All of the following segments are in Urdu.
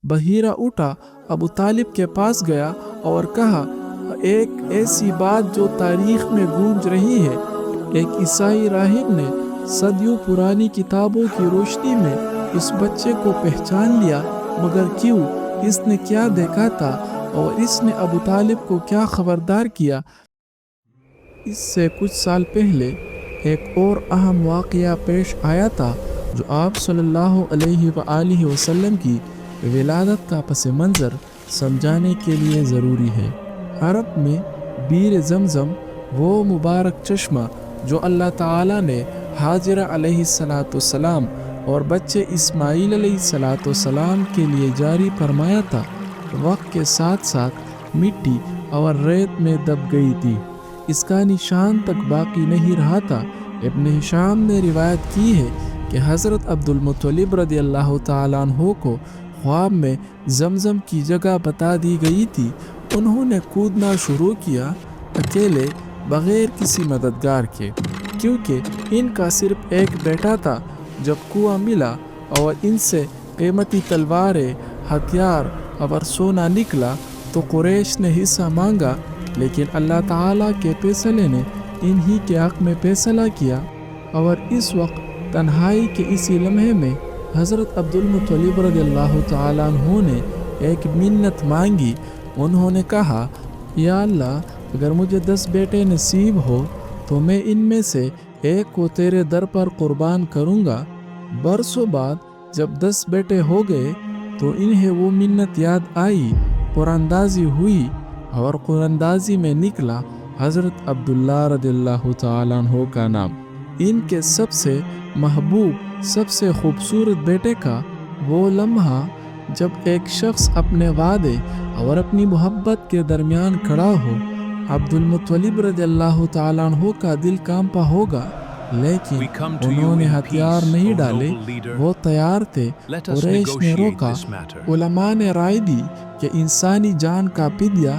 بحیرہ اٹھا، ابو طالب کے پاس گیا اور کہا، ایک ایسی بات جو تاریخ میں گونج رہی ہے، ایک عیسائی راہب نے صدیوں پرانی کتابوں کی روشنی میں اس بچے کو پہچان لیا، مگر کیوں؟ اس نے کیا دیکھا تھا اور اس نے ابو طالب کو کیا خبردار کیا؟ اس سے کچھ سال پہلے ایک اور اہم واقعہ پیش آیا تھا جو آپ صلی اللہ علیہ وآلہ وسلم کی ولادت کا پس منظر سمجھانے کے لیے ضروری ہے۔ عرب میں بیر زمزم وہ مبارک چشمہ جو اللہ تعالیٰ نے حاجرہ علیہ السلام اور بچے اسماعیل علیہ السلام کے لیے جاری فرمایا تھا، وقت کے ساتھ ساتھ مٹی اور ریت میں دب گئی تھی۔ اس کا نشان تک باقی نہیں رہا تھا۔ ابن ہشام نے روایت کی ہے کہ حضرت عبد المطلب رضی اللہ تعالیٰ عنہ کو خواب میں زمزم کی جگہ بتا دی گئی تھی۔ انہوں نے کودنا شروع کیا، اکیلے، بغیر کسی مددگار کے، کیونکہ ان کا صرف ایک بیٹا تھا۔ جب کنواں ملا اور ان سے قیمتی تلواریں، ہتھیار اور سونا نکلا تو قریش نے حصہ مانگا، لیکن اللہ تعالیٰ کے فیصلے نے انہی کے حق میں فیصلہ کیا، اور اس وقت تنہائی کے اسی لمحے میں حضرت عبد المطلب رضی اللہ تعالیٰ عنہ نے ایک منت مانگی۔ انہوں نے کہا، یا اللہ، اگر مجھے 10 بیٹے نصیب ہو تو میں ان میں سے ایک کو تیرے در پر قربان کروں گا۔ برسوں بعد جب 10 بیٹے ہو گئے تو انہیں وہ منت یاد آئی، قراندازی ہوئی، اور قراندازی میں نکلا حضرت عبداللہ رضی اللہ تعالیٰ عنہ کا نام۔ ان کے سب سے محبوب، سب سے خوبصورت بیٹے کا وہ لمحہ جب ایک شخص اپنے وعدے اور اپنی محبت کے درمیان کھڑا ہو، عبد المطلب رضی اللہ تعالیٰ عنہ کا دل کانپا ہوگا، لیکن انہوں نے ہتھیار نہیں ڈالے، وہ تیار تھے۔ قریش نے روکا، علماء نے رائے دی کہ انسانی جان کا فدیہ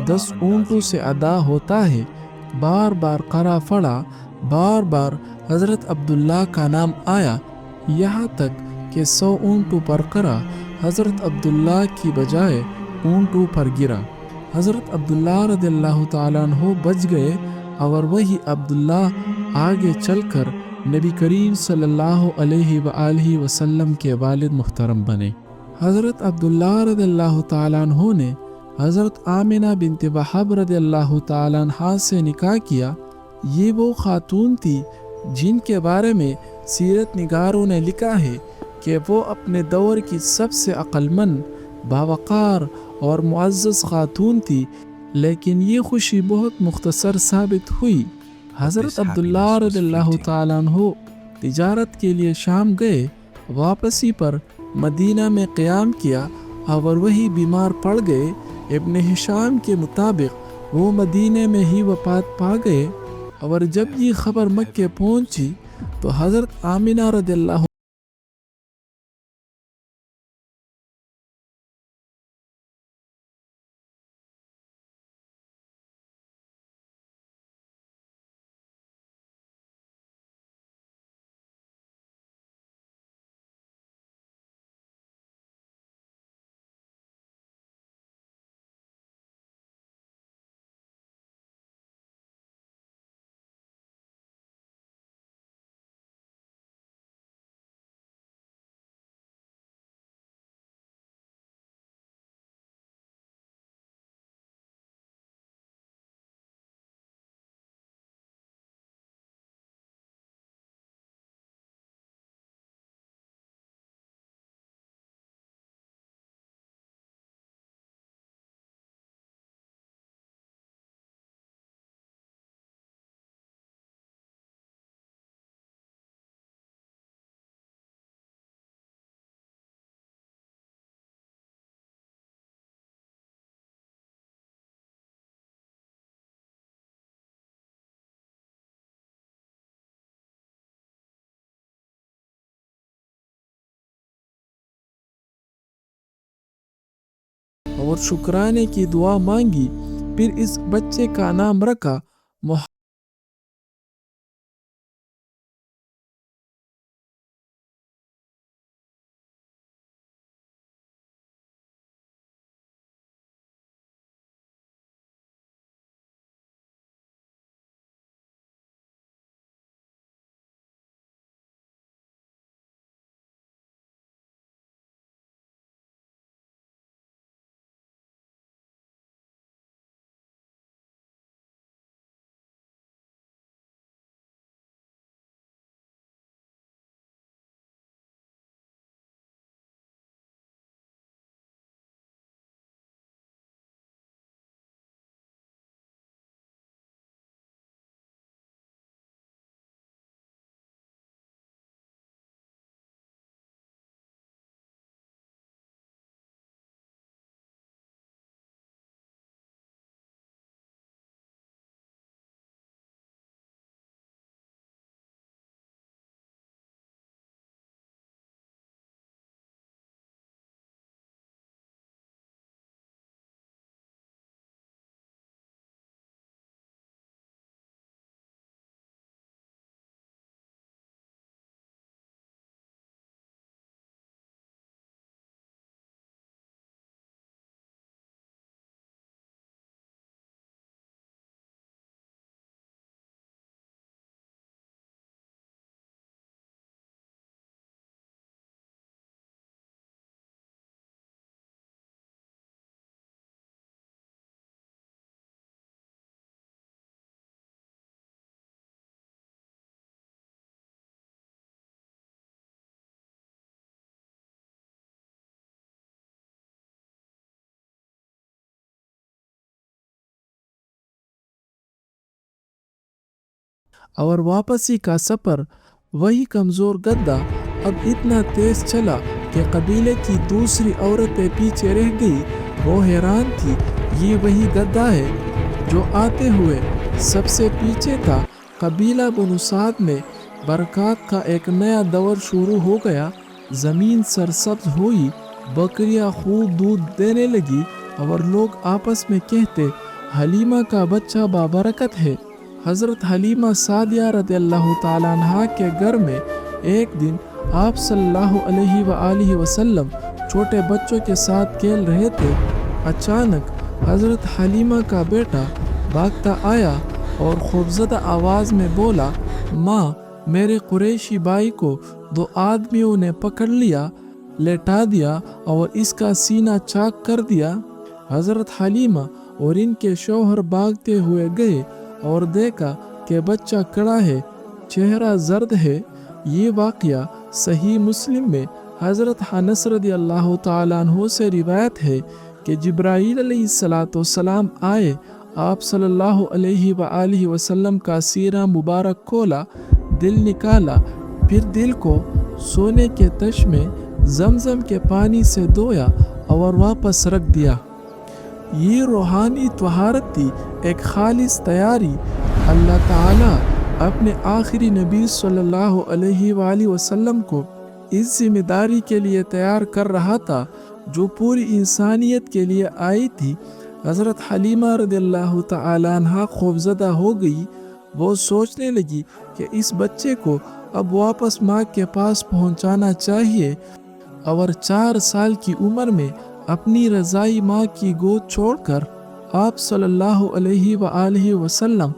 10 اونٹوں سے ادا ہوتا ہے۔ بار بار قرع پڑا، بار بار حضرت عبداللہ کا نام آیا، یہاں تک کہ 100 اونٹوں پر قرع حضرت عبداللہ کی بجائے اونٹوں پر گرا۔ حضرت عبداللہ رضی اللہ تعالیٰ عنہ بچ گئے، اور وہی عبداللہ آگے چل کر نبی کریم صلی اللہ علیہ وآلہ وسلم کے والد محترم بنے۔ حضرت عبداللہ رضی اللہ تعالیٰ عنہ نے حضرت آمنہ بنت وہب رضی اللہ تعالیٰ عنہ سے نکاح کیا۔ یہ وہ خاتون تھی جن کے بارے میں سیرت نگاروں نے لکھا ہے کہ وہ اپنے دور کی سب سے عقل مند، باوقار اور معزز خاتون تھی، لیکن یہ خوشی بہت مختصر ثابت ہوئی۔ حضرت عبداللہ رضی اللہ تعالیٰ عنہ تجارت کے لیے شام گئے، واپسی پر مدینہ میں قیام کیا، اور وہی بیمار پڑ گئے۔ ابن ہشام کے مطابق وہ مدینہ میں ہی وفات پا گئے، اور جب یہ خبر مکہ پہنچی تو حضرت آمنہ رضی اللہ اور شکرانے کی دعا مانگی، پھر اس بچے کا نام رکھا اور واپسی کا سفر وہی کمزور گدھا اب اتنا تیز چلا کہ قبیلے کی دوسری عورتیں پیچھے رہ گئی۔ وہ حیران تھی، یہ وہی گدھا ہے جو آتے ہوئے سب سے پیچھے تھا۔ قبیلہ بنو سعد میں برکات کا ایک نیا دور شروع ہو گیا۔ زمین سرسبز ہوئی، بکریاں خوب دودھ دینے لگی اور لوگ آپس میں کہتے حلیمہ کا بچہ بابرکت ہے۔ حضرت حلیمہ سعدیہ رضی اللہ تعالیٰ عنہا کے گھر میں ایک دن آپ صلی اللہ علیہ وآلہ وسلم چھوٹے بچوں کے ساتھ کھیل رہے تھے۔ اچانک حضرت حلیمہ کا بیٹا بھاگتا آیا اور خوفزدہ آواز میں بولا، ماں، میرے قریشی بھائی کو 2 آدمیوں نے پکڑ لیا، لٹا دیا اور اس کا سینہ چاک کر دیا۔ حضرت حلیمہ اور ان کے شوہر بھاگتے ہوئے گئے اور دیکھا کہ بچہ کڑا ہے، چہرہ زرد ہے۔ یہ واقعہ صحیح مسلم میں حضرت انس رضی اللہ تعالیٰ عنہ سے روایت ہے کہ جبرائیل علیہ السلام آئے، آپ صلی اللہ علیہ وآلہ وسلم کا سینہ مبارک کھولا، دل نکالا، پھر دل کو سونے کے تش میں زمزم کے پانی سے دھویا اور واپس رکھ دیا۔ یہ روحانی طہارت تھی، ایک خالص تیاری۔ اللہ تعالیٰ اپنے آخری نبی صلی اللہ علیہ وآلہ وسلم کو اس ذمہ داری کے لیے تیار کر رہا تھا جو پوری انسانیت کے لیے آئی تھی۔ حضرت حلیمہ رضی اللہ تعالیٰ عنہا خوفزدہ ہو گئی۔ وہ سوچنے لگی کہ اس بچے کو اب واپس ماں کے پاس پہنچانا چاہیے، اور 4 سال کی عمر میں اپنی رضائی ماں کی گود چھوڑ کر آپ صلی اللہ علیہ وآلہ وسلم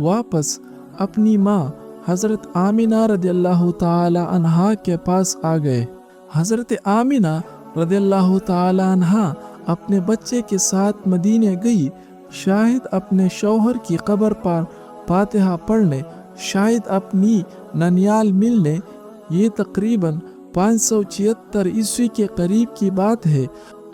واپس اپنی ماں حضرت آمنہ رضی اللہ تعالی عنہا کے پاس آ گئے۔ حضرت آمنہ رضی اللہ تعالی عنہا اپنے بچے کے ساتھ مدینے گئی، شاید اپنے شوہر کی قبر پر فاتحہ پڑھنے، شاید اپنی ننیال ملنے۔ یہ تقریباً 576 عیسوی کے قریب کی بات ہے،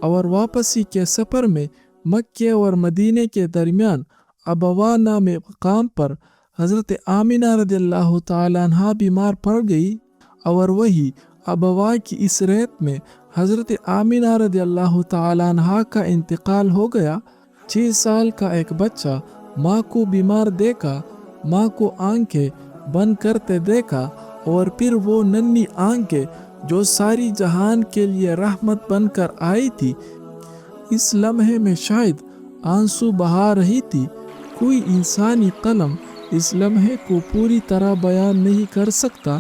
اور واپسی کے سفر میں مکہ اور مدینے کے درمیان ابوا نامی مقام پر حضرت آمنہ رضی اللہ تعالیٰ عنہا بیمار پڑ گئی، اور وہی ابوا کی اس ریت میں حضرت آمنہ رضی اللہ تعالیٰ عنہا کا انتقال ہو گیا۔ 6 سال کا ایک بچہ ماں کو بیمار دیکھا، ماں کو آنکھیں بند کرتے دیکھا، اور پھر وہ ننھی آنکھیں جو ساری جہان کے لیے رحمت بن کر آئی تھی، اس لمحے میں شاید آنسو بہا رہی تھی۔ کوئی انسانی قلم اس لمحے کو پوری طرح بیان نہیں کر سکتا۔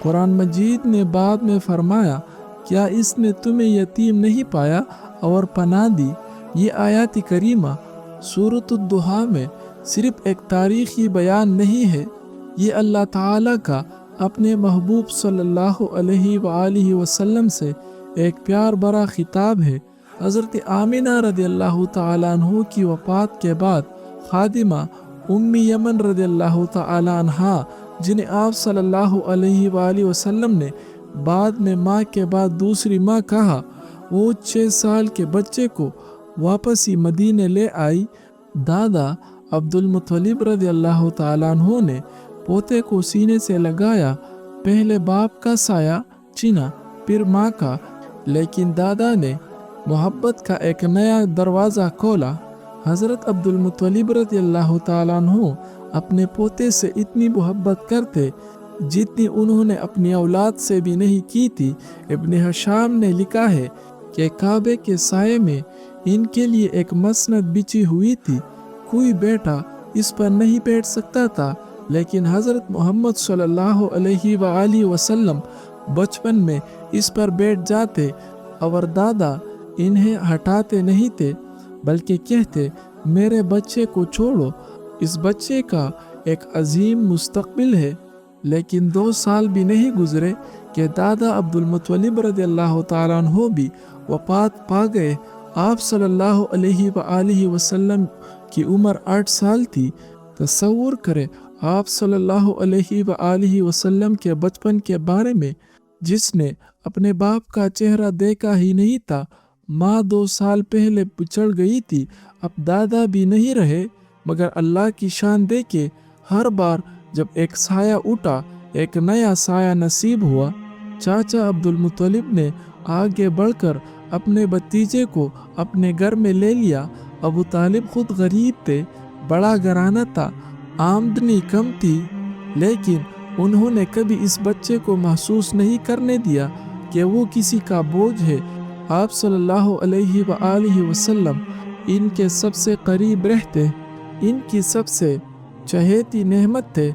قرآن مجید نے بعد میں فرمایا، کیا اس نے تمہیں یتیم نہیں پایا اور پناہ دی؟ یہ آیات کریمہ سورۃ الضحیٰ میں صرف ایک تاریخی بیان نہیں ہے، یہ اللہ تعالیٰ کا اپنے محبوب صلی اللہ علیہ وآلہ وسلم سے ایک پیار بھرا خطاب ہے۔ حضرت آمنہ رضی اللہ تعالیٰ عنہ کی وفات کے بعد خادمہ ام یمن رضی اللہ تعالیٰ عنہا، جنہیں آپ صلی اللہ علیہ وآلہ وسلم نے بعد میں ماں کے بعد دوسری ماں کہا، وہ 6 سال کے بچے کو واپسی مدینے لے آئی۔ دادا عبد المطلب رضی اللہ تعالیٰ عنہ نے پوتے کو سینے سے لگایا، پہلے باپ کا سایہ چنا، پھر ماں کا، لیکن دادا نے محبت کا ایک نیا دروازہ کھولا۔ حضرت عبد المطلب رضی اللہ تعالیٰ عنہ اپنے پوتے سے اتنی محبت کرتے جتنی انہوں نے اپنی اولاد سے بھی نہیں کی تھی۔ ابن ہشام نے لکھا ہے کہ کعبے کے سائے میں ان کے لیے ایک مسند بچھی ہوئی تھی، کوئی بیٹا اس پر نہیں بیٹھ سکتا تھا، لیکن حضرت محمد صلی اللہ علیہ وآلہ وسلم بچپن میں اس پر بیٹھ جاتے، اور دادا انہیں ہٹاتے نہیں تھے، بلکہ کہتے، میرے بچے کو چھوڑو، اس بچے کا ایک عظیم مستقبل ہے۔ لیکن 2 سال بھی نہیں گزرے کہ دادا عبد المطلب رضی اللہ تعالیٰ عنہ بھی وفات پا گئے۔ آپ صلی اللہ علیہ وآلہ وسلم کی عمر 8 سال تھی۔ تصور کریں آپ صلی اللہ علیہ وآلہ وسلم کے بچپن کے بارے میں، جس نے اپنے باپ کا چہرہ دیکھا ہی نہیں تھا۔ ماں 2 سال پہلے بچڑ گئی تھی، اب دادا بھی نہیں رہے، مگر اللہ کی شان دیکھے، ہر بار جب ایک سایہ اٹھا ایک نیا سایہ نصیب ہوا۔ چاچا عبدالمطلب نے آگے بڑھ کر اپنے بھتیجے کو اپنے گھر میں لے لیا۔ ابو طالب خود غریب تھے، بڑا گھرانہ تھا، آمدنی کم تھی، لیکن انہوں نے کبھی اس بچے کو محسوس نہیں کرنے دیا کہ وہ کسی کا بوجھ ہے۔ آپ صلی اللہ علیہ وآلہ وسلم ان کے سب سے قریب رہتے، ان کی سب سے چہیتی نعمت تھے،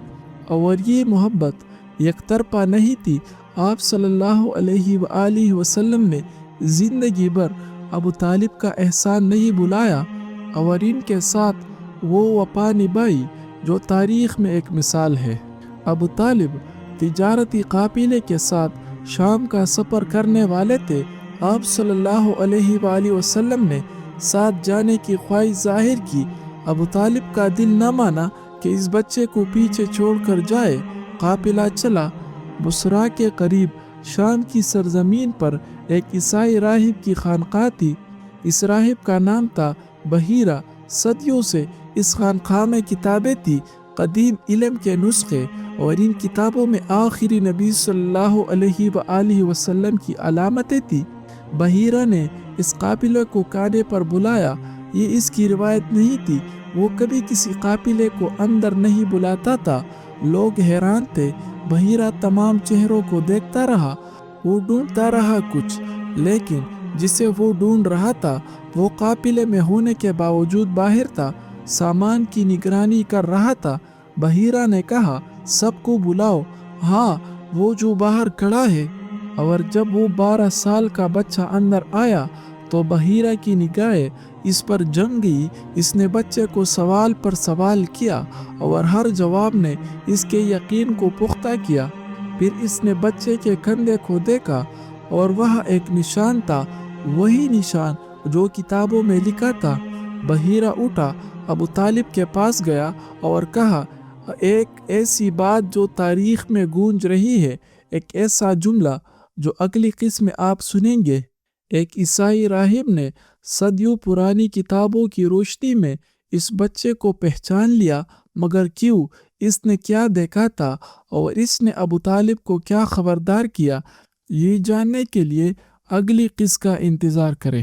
اور یہ محبت یک طرفہ نہیں تھی۔ آپ صلی اللہ علیہ وآلہ وسلم نے زندگی بھر ابو طالب کا احسان نہیں بھلایا، اور ان کے ساتھ وہ وفا نبھائی جو تاریخ میں ایک مثال ہے۔ ابو طالب تجارتی قافلے کے ساتھ شام کا سفر کرنے والے تھے۔ آپ صلی اللہ علیہ وآلہ وسلم نے ساتھ جانے کی خواہش ظاہر کی۔ ابو طالب کا دل نہ مانا کہ اس بچے کو پیچھے چھوڑ کر جائے۔ قافلہ چلا۔ بصرہ کے قریب شام کی سرزمین پر ایک عیسائی راہب کی خانقاہ تھی۔ اس راہب کا نام تھا بحیرہ۔ صدیوں سے اس خانقاہ میں کتابیں تھی، قدیم علم کے نسخے، اور ان کتابوں میں آخری نبی صلی اللہ علیہ وآلہ وسلم کی علامتیں تھی۔ بحیرہ نے اس قافلے کو کانے پر بلایا۔ یہ اس کی روایت نہیں تھی، وہ کبھی کسی قافلے کو اندر نہیں بلاتا تھا۔ لوگ حیران تھے۔ بحیرہ تمام چہروں کو دیکھتا رہا، وہ ڈھونڈتا رہا کچھ، لیکن جسے وہ ڈھونڈ رہا تھا وہ قافلے میں ہونے کے باوجود باہر تھا، سامان کی نگرانی کر رہا تھا۔ بحیرہ نے کہا، سب کو بلاؤ، ہاں وہ جو باہر کھڑا ہے۔ اور جب وہ 12 سال کا بچہ اندر آیا تو بحیرہ کی نگاہیں اس پر جم گئی۔ اس نے بچے کو سوال پر سوال کیا، اور ہر جواب نے اس کے یقین کو پختہ کیا۔ پھر اس نے بچے کے کندھے کو دیکھا، اور وہاں ایک نشان تھا، وہی نشان جو کتابوں میں لکھا تھا۔ بحیرہ اٹھا، ابو طالب کے پاس گیا اور کہا، ایک ایسی بات جو تاریخ میں گونج رہی ہے، ایک ایسا جملہ جو اگلی قسم میں آپ سنیں گے۔ ایک عیسائی راہب نے صدیوں پرانی کتابوں کی روشنی میں اس بچے کو پہچان لیا، مگر کیوں؟ اس نے کیا دیکھا تھا، اور اس نے ابو طالب کو کیا خبردار کیا؟ یہ جاننے کے لیے اگلی قسط کا انتظار کریں۔